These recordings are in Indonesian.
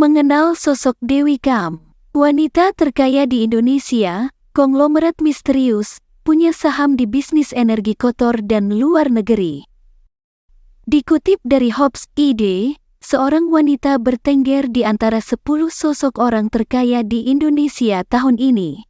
Mengenal sosok Dewi Kam, wanita terkaya di Indonesia, konglomerat misterius, punya saham di bisnis energi kotor dan luar negeri. Dikutip dari Hobbs ID, seorang wanita bertengger di antara 10 sosok orang terkaya di Indonesia tahun ini.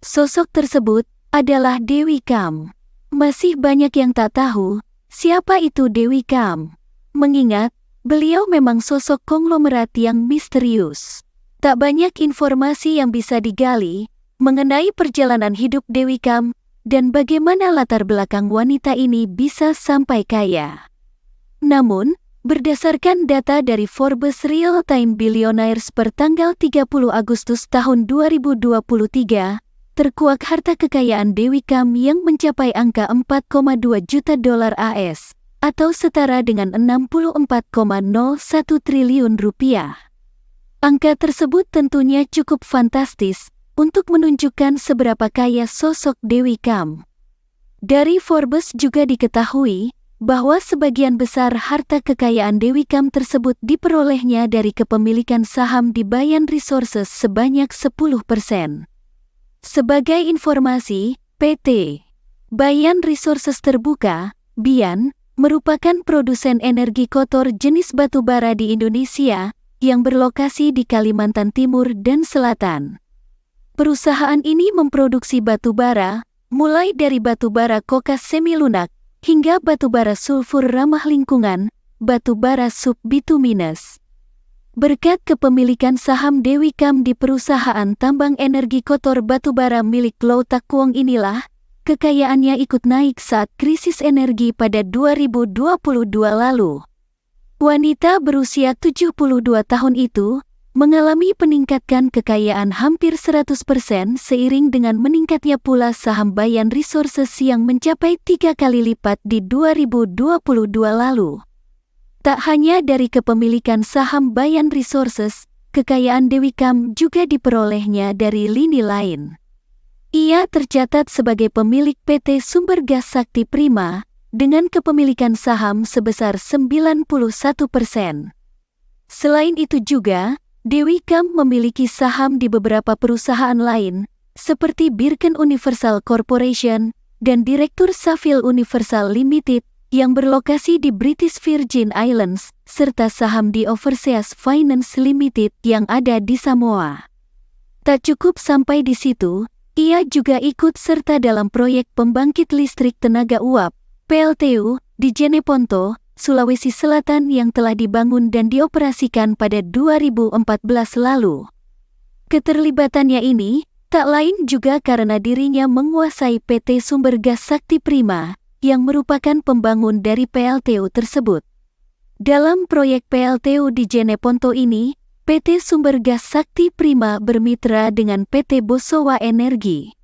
Sosok tersebut adalah Dewi Kam. Masih banyak yang tak tahu siapa itu Dewi Kam, mengingat beliau memang sosok konglomerat yang misterius. Tak banyak informasi yang bisa digali mengenai perjalanan hidup Dewi Kam dan bagaimana latar belakang wanita ini bisa sampai kaya. Namun, berdasarkan data dari Forbes Real Time Billionaires per tanggal 30 Agustus tahun 2023, terkuak harta kekayaan Dewi Kam yang mencapai angka 4,2 juta dolar AS. Atau setara dengan 64,01 triliun rupiah. Angka tersebut tentunya cukup fantastis untuk menunjukkan seberapa kaya sosok Dewi Kam. Dari Forbes juga diketahui bahwa sebagian besar harta kekayaan Dewi Kam tersebut diperolehnya dari kepemilikan saham di Bayan Resources sebanyak 10%. Sebagai informasi, PT Bayan Resources Terbuka, BIAN, merupakan produsen energi kotor jenis batu bara di Indonesia yang berlokasi di Kalimantan Timur dan Selatan. Perusahaan ini memproduksi batu bara, mulai dari batu bara kokas semi-lunak hingga batu bara sulfur ramah lingkungan, batu bara sub-bituminous. Berkat kepemilikan saham Dewi Kam di perusahaan tambang energi kotor batu bara milik Low Tak Kuong inilah, kekayaannya ikut naik saat krisis energi pada 2022 lalu. Wanita berusia 72 tahun itu mengalami peningkatan kekayaan hampir 100% seiring dengan meningkatnya pula saham Bayan Resources yang mencapai 3 kali lipat di 2022 lalu. Tak hanya dari kepemilikan saham Bayan Resources, kekayaan Dewi Kam juga diperolehnya dari lini lain. Ia tercatat sebagai pemilik PT Sumber Gas Sakti Prima dengan kepemilikan saham sebesar 91%. Selain itu juga, Dewi Kam memiliki saham di beberapa perusahaan lain seperti Birken Universal Corporation dan Direktur Safil Universal Limited yang berlokasi di British Virgin Islands serta saham di Overseas Finance Limited yang ada di Samoa. Tak cukup sampai di situ, ia juga ikut serta dalam proyek pembangkit listrik tenaga uap, PLTU, di Jeneponto, Sulawesi Selatan yang telah dibangun dan dioperasikan pada 2014 lalu. Keterlibatannya ini, tak lain juga karena dirinya menguasai PT Sumber Gas Sakti Prima, yang merupakan pembangun dari PLTU tersebut. Dalam proyek PLTU di Jeneponto ini, PT Sumber Gas Sakti Prima bermitra dengan PT Bosowa Energi.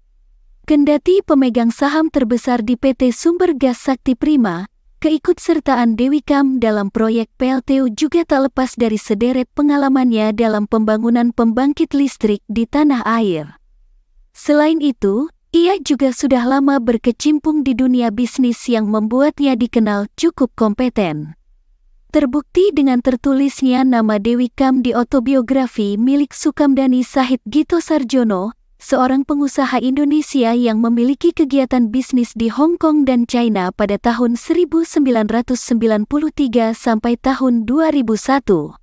Kendati pemegang saham terbesar di PT Sumber Gas Sakti Prima, keikutsertaan Dewi Kam dalam proyek PLTU juga tak lepas dari sederet pengalamannya dalam pembangunan pembangkit listrik di tanah air. Selain itu, ia juga sudah lama berkecimpung di dunia bisnis yang membuatnya dikenal cukup kompeten. Terbukti dengan tertulisnya nama Dewi Kam di autobiografi milik Sukamdhani Sahid Gito Sarjono, seorang pengusaha Indonesia yang memiliki kegiatan bisnis di Hong Kong dan China pada tahun 1993 sampai tahun 2001.